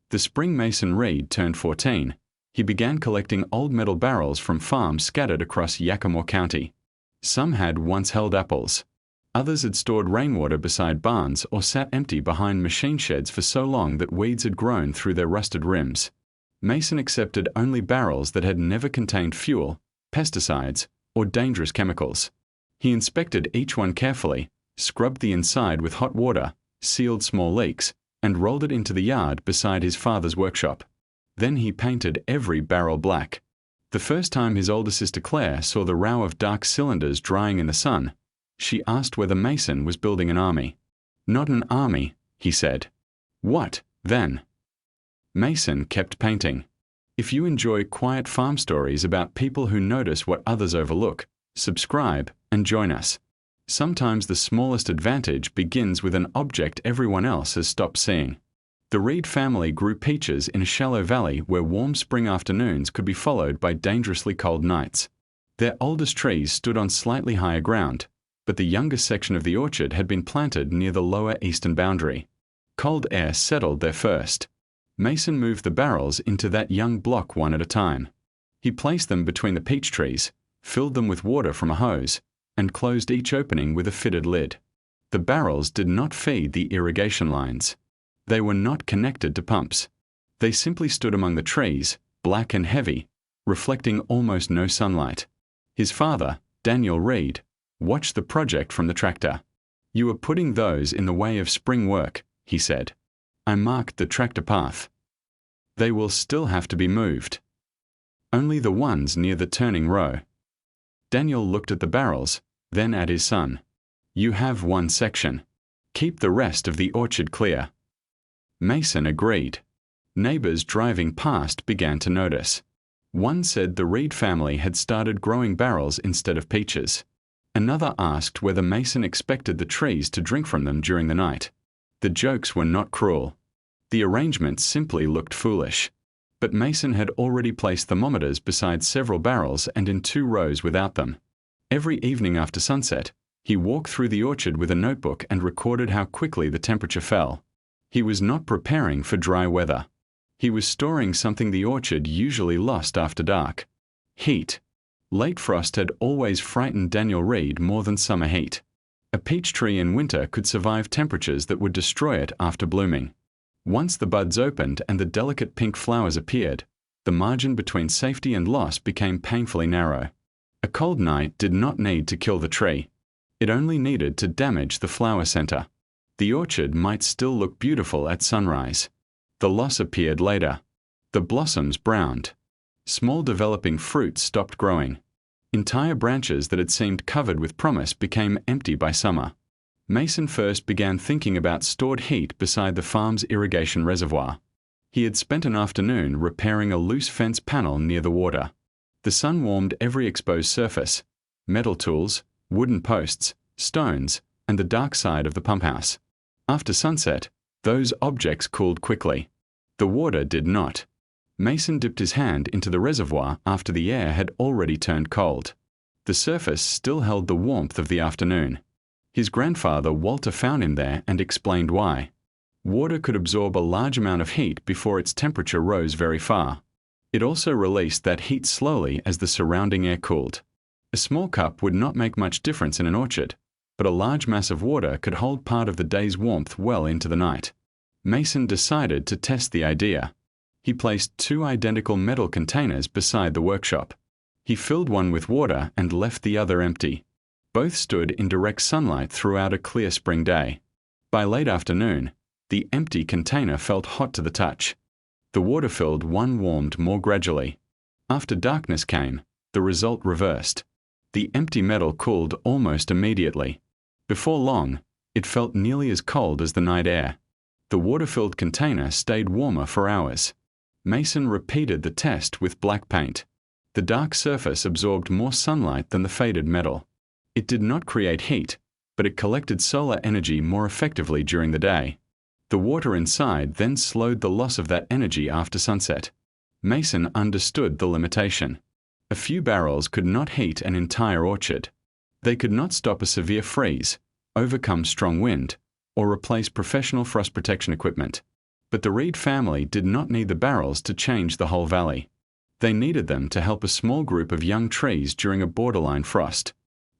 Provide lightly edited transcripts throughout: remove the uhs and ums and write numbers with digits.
The spring Mason Reed turned 14. He began collecting old metal barrels from farms scattered across Yakima County. Some had once held apples. Others had stored rainwater beside barns or sat empty behind machine sheds for so long that weeds had grown through their rusted rims. Mason accepted only barrels that had never contained fuel, pesticides, or dangerous chemicals. He inspected each one carefully, scrubbed the inside with hot water, sealed small leaks, and rolled it into the yard beside his father's workshop. Then he painted every barrel black. The first time his older sister Claire saw the row of dark cylinders drying in the sun, she asked whether Mason was building an army. "Not an army," he said. "What, then?" Mason kept painting. If you enjoy quiet farm stories about people who notice what others overlook, subscribe and join us. Sometimes the smallest advantage begins with an object everyone else has stopped seeing. The Reed family grew peaches in a shallow valley where warm spring afternoons could be followed by dangerously cold nights. Their oldest trees stood on slightly higher ground, but the youngest section of the orchard had been planted near the lower eastern boundary. Cold air settled there first. Mason moved the barrels into that young block one at a time. He placed them between the peach trees, filled them with water from a hose, and closed each opening with a fitted lid. The barrels did not feed the irrigation lines. They were not connected to pumps. They simply stood among the trees, black and heavy, reflecting almost no sunlight. His father, Daniel Reed, watched the project from the tractor. "You are putting those in the way of spring work," he said. I marked the tractor path. "They will still have to be moved. Only the ones near the turning row." Daniel looked at the barrels, then at his son. "You have one section. Keep the rest of the orchard clear." Mason agreed. Neighbors driving past began to notice. One said the Reed family had started growing barrels instead of peaches. Another asked whether Mason expected the trees to drink from them during the night. The jokes were not cruel. The arrangement simply looked foolish. But Mason had already placed thermometers beside several barrels and in 2 rows without them. Every evening after sunset, he walked through the orchard with a notebook and recorded how quickly the temperature fell. He was not preparing for dry weather. He was storing something the orchard usually lost after dark: heat. Late frost had always frightened Daniel Reed more than summer heat. A peach tree in winter could survive temperatures that would destroy it after blooming. Once the buds opened and the delicate pink flowers appeared, the margin between safety and loss became painfully narrow. A cold night did not need to kill the tree. It only needed to damage the flower center. The orchard might still look beautiful at sunrise. The loss appeared later. The blossoms browned. Small developing fruits stopped growing. Entire branches that had seemed covered with promise became empty by summer. Mason first began thinking about stored heat beside the farm's irrigation reservoir. He had spent an afternoon repairing a loose fence panel near the water. The sun warmed every exposed surface: metal tools, wooden posts, stones, and the dark side of the pump house. After sunset, those objects cooled quickly. The water did not. Mason dipped his hand into the reservoir after the air had already turned cold. The surface still held the warmth of the afternoon. His grandfather Walter found him there and explained why. Water could absorb a large amount of heat before its temperature rose very far. It also released that heat slowly as the surrounding air cooled. A small cup would not make much difference in an orchard, but a large mass of water could hold part of the day's warmth well into the night. Mason decided to test the idea. He placed 2 identical metal containers beside the workshop. He filled one with water and left the other empty. Both stood in direct sunlight throughout a clear spring day. By late afternoon, the empty container felt hot to the touch. The water-filled one warmed more gradually. After darkness came, the result reversed. The empty metal cooled almost immediately. Before long, it felt nearly as cold as the night air. The water-filled container stayed warmer for hours. Mason repeated the test with black paint. The dark surface absorbed more sunlight than the faded metal. It did not create heat, but it collected solar energy more effectively during the day. The water inside then slowed the loss of that energy after sunset. Mason understood the limitation. A few barrels could not heat an entire orchard. They could not stop a severe freeze, overcome strong wind, or replace professional frost protection equipment. But the Reed family did not need the barrels to change the whole valley. They needed them to help a small group of young trees during a borderline frost.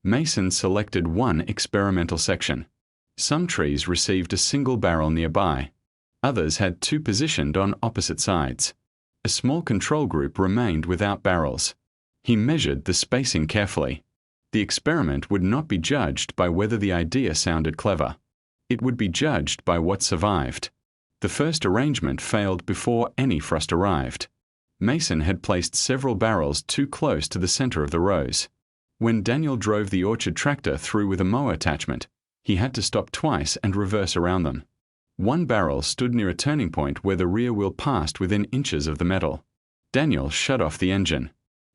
Mason selected one experimental section. Some trees received a single barrel nearby. Others had two positioned on opposite sides. A small control group remained without barrels. He measured the spacing carefully. The experiment would not be judged by whether the idea sounded clever. It would be judged by what survived. The first arrangement failed before any frost arrived. Mason had placed several barrels too close to the center of the rows. When Daniel drove the orchard tractor through with a mower attachment, he had to stop twice and reverse around them. One barrel stood near a turning point where the rear wheel passed within inches of the metal. Daniel shut off the engine.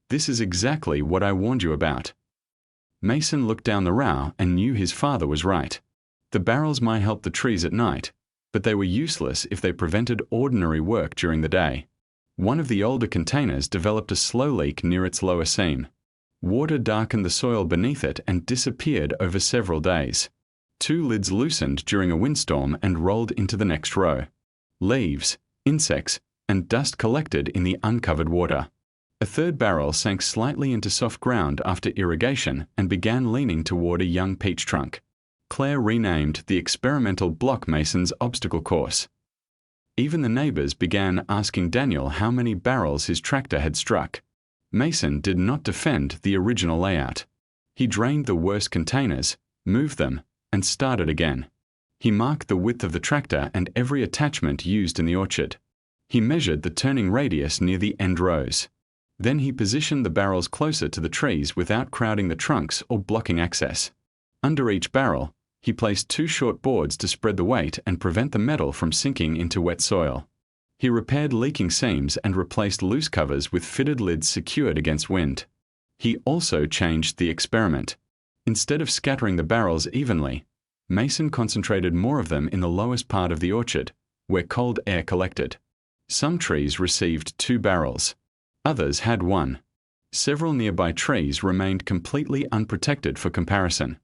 "This is exactly what I warned you about." Mason looked down the row and knew his father was right. The barrels might help the trees at night, but they were useless if they prevented ordinary work during the day. One of the older containers developed a slow leak near its lower seam. Water darkened the soil beneath it and disappeared over several days. Two lids loosened during a windstorm and rolled into the next row. Leaves, insects, and dust collected in the uncovered water. A third barrel sank slightly into soft ground after irrigation and began leaning toward a young peach trunk. Claire renamed the experimental block Mason's obstacle course. Even the neighbors began asking Daniel how many barrels his tractor had struck. Mason did not defend the original layout. He drained the worst containers, moved them, and started again. He marked the width of the tractor and every attachment used in the orchard. He measured the turning radius near the end rows. Then he positioned the barrels closer to the trees without crowding the trunks or blocking access. Under each barrel, he placed two short boards to spread the weight and prevent the metal from sinking into wet soil. He repaired leaking seams and replaced loose covers with fitted lids secured against wind. He also changed the experiment. Instead of scattering the barrels evenly, Mason concentrated more of them in the lowest part of the orchard, where cold air collected. Some trees received 2 barrels. Others had 1. Several nearby trees remained completely unprotected for comparison.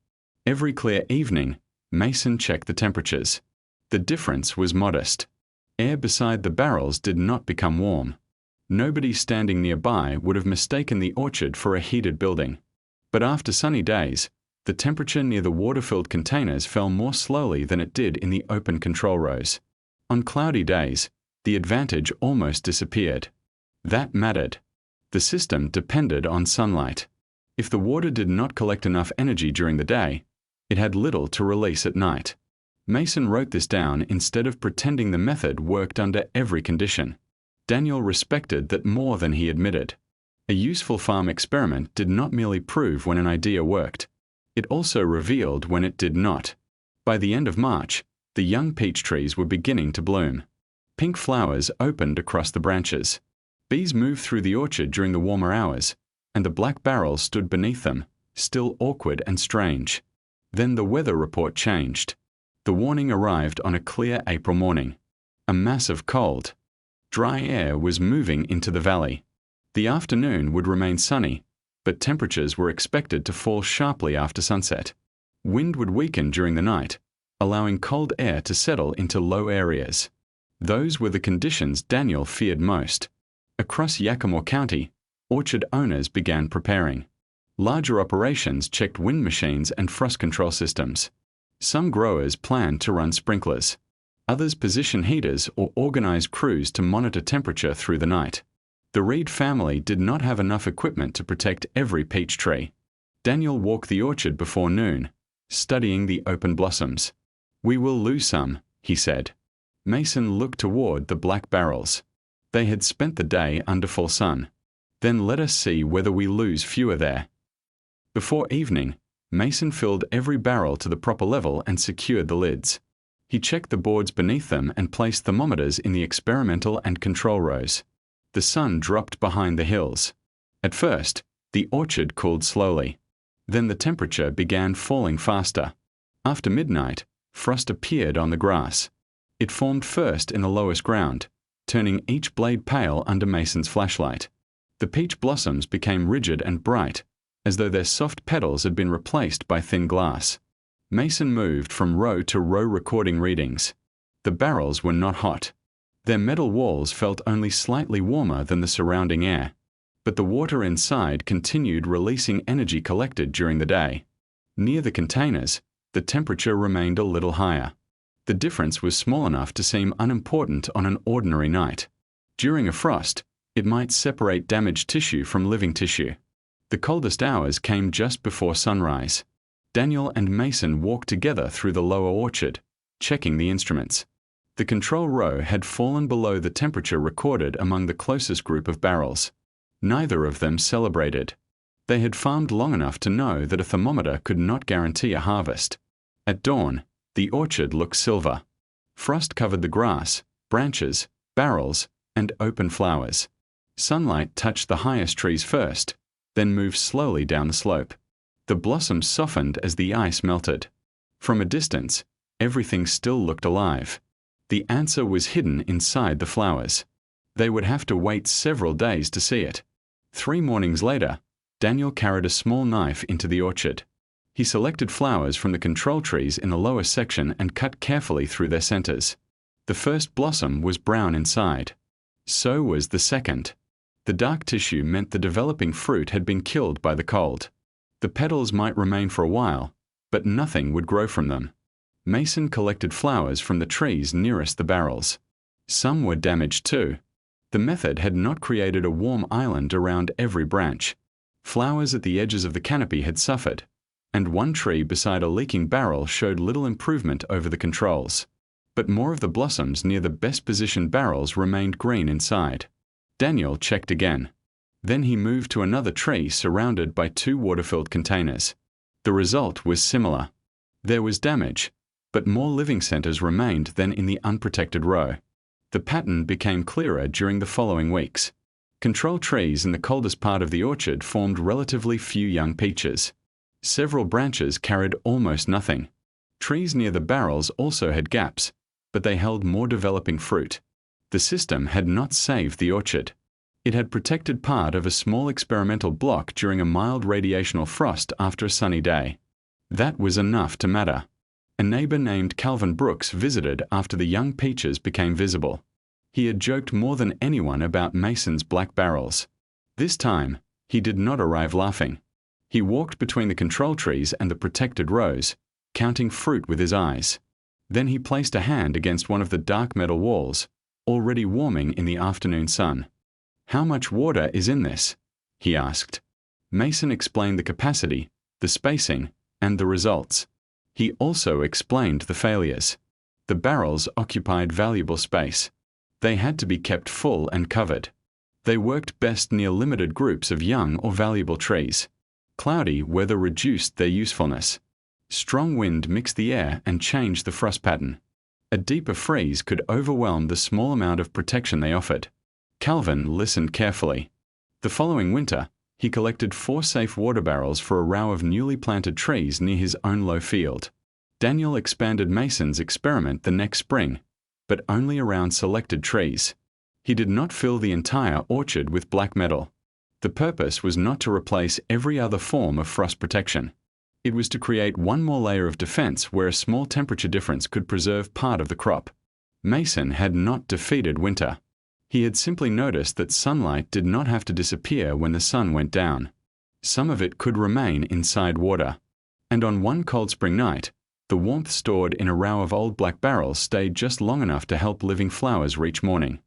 Every clear evening, Mason checked the temperatures. The difference was modest. Air beside the barrels did not become warm. Nobody standing nearby would have mistaken the orchard for a heated building. But after sunny days, the temperature near the water-filled containers fell more slowly than it did in the open control rows. On cloudy days, the advantage almost disappeared. That mattered. The system depended on sunlight. If the water did not collect enough energy during the day, it had little to release at night. Mason wrote this down instead of pretending the method worked under every condition. Daniel respected that more than he admitted. A useful farm experiment did not merely prove when an idea worked. It also revealed when it did not. By the end of March, the young peach trees were beginning to bloom. Pink flowers opened across the branches. Bees moved through the orchard during the warmer hours, and the black barrels stood beneath them, still awkward and strange. Then the weather report changed. The warning arrived on a clear April morning. A mass of cold, dry air was moving into the valley. The afternoon would remain sunny, but temperatures were expected to fall sharply after sunset. Wind would weaken during the night, allowing cold air to settle into low areas. Those were the conditions Daniel feared most. Across Yakima County, orchard owners began preparing. Larger operations checked wind machines and frost control systems. Some growers planned to run sprinklers. Others positioned heaters or organized crews to monitor temperature through the night. The Reed family did not have enough equipment to protect every peach tree. Daniel walked the orchard before noon, studying the open blossoms. "We will lose some," he said. Mason looked toward the black barrels. They had spent the day under full sun. "Then let us see whether we lose fewer there." Before evening, Mason filled every barrel to the proper level and secured the lids. He checked the boards beneath them and placed thermometers in the experimental and control rows. The sun dropped behind the hills. At first, the orchard cooled slowly. Then the temperature began falling faster. After midnight, frost appeared on the grass. It formed first in the lowest ground, turning each blade pale under Mason's flashlight. The peach blossoms became rigid and bright, as though their soft petals had been replaced by thin glass. Mason moved from row to row recording readings. The barrels were not hot. Their metal walls felt only slightly warmer than the surrounding air, but the water inside continued releasing energy collected during the day. Near the containers, the temperature remained a little higher. The difference was small enough to seem unimportant on an ordinary night. During a frost, it might separate damaged tissue from living tissue. The coldest hours came just before sunrise. Daniel and Mason walked together through the lower orchard, checking the instruments. The control row had fallen below the temperature recorded among the closest group of barrels. Neither of them celebrated. They had farmed long enough to know that a thermometer could not guarantee a harvest. At dawn, the orchard looked silver. Frost covered the grass, branches, barrels, and open flowers. Sunlight touched the highest trees first, then moved slowly down the slope. The blossoms softened as the ice melted. From a distance, everything still looked alive. The answer was hidden inside the flowers. They would have to wait several days to see it. 3 mornings later, Daniel carried a small knife into the orchard. He selected flowers from the control trees in the lower section and cut carefully through their centers. The first blossom was brown inside. So was the second. The dark tissue meant the developing fruit had been killed by the cold. The petals might remain for a while, but nothing would grow from them. Mason collected flowers from the trees nearest the barrels. Some were damaged too. The method had not created a warm island around every branch. Flowers at the edges of the canopy had suffered, and one tree beside a leaking barrel showed little improvement over the controls. But more of the blossoms near the best positioned barrels remained green inside. Daniel checked again. Then he moved to another tree surrounded by 2 water-filled containers. The result was similar. There was damage, but more living centers remained than in the unprotected row. The pattern became clearer during the following weeks. Control trees in the coldest part of the orchard formed relatively few young peaches. Several branches carried almost nothing. Trees near the barrels also had gaps, but they held more developing fruit. The system had not saved the orchard. It had protected part of a small experimental block during a mild radiational frost after a sunny day. That was enough to matter. A neighbor named Calvin Brooks visited after the young peaches became visible. He had joked more than anyone about Mason's black barrels. This time, he did not arrive laughing. He walked between the control trees and the protected rows, counting fruit with his eyes. Then he placed a hand against one of the dark metal walls, already warming in the afternoon sun. "How much water is in this?" he asked. Mason explained the capacity, the spacing, and the results. He also explained the failures. The barrels occupied valuable space. They had to be kept full and covered. They worked best near limited groups of young or valuable trees. Cloudy weather reduced their usefulness. Strong wind mixed the air and changed the frost pattern. A deeper freeze could overwhelm the small amount of protection they offered. Calvin listened carefully. The following winter, he collected 4 safe water barrels for a row of newly planted trees near his own low field. Daniel expanded Mason's experiment the next spring, but only around selected trees. He did not fill the entire orchard with black metal. The purpose was not to replace every other form of frost protection. It was to create one more layer of defense where a small temperature difference could preserve part of the crop. Mason had not defeated winter. He had simply noticed that sunlight did not have to disappear when the sun went down. Some of it could remain inside water. And on one cold spring night, the warmth stored in a row of old black barrels stayed just long enough to help living flowers reach morning.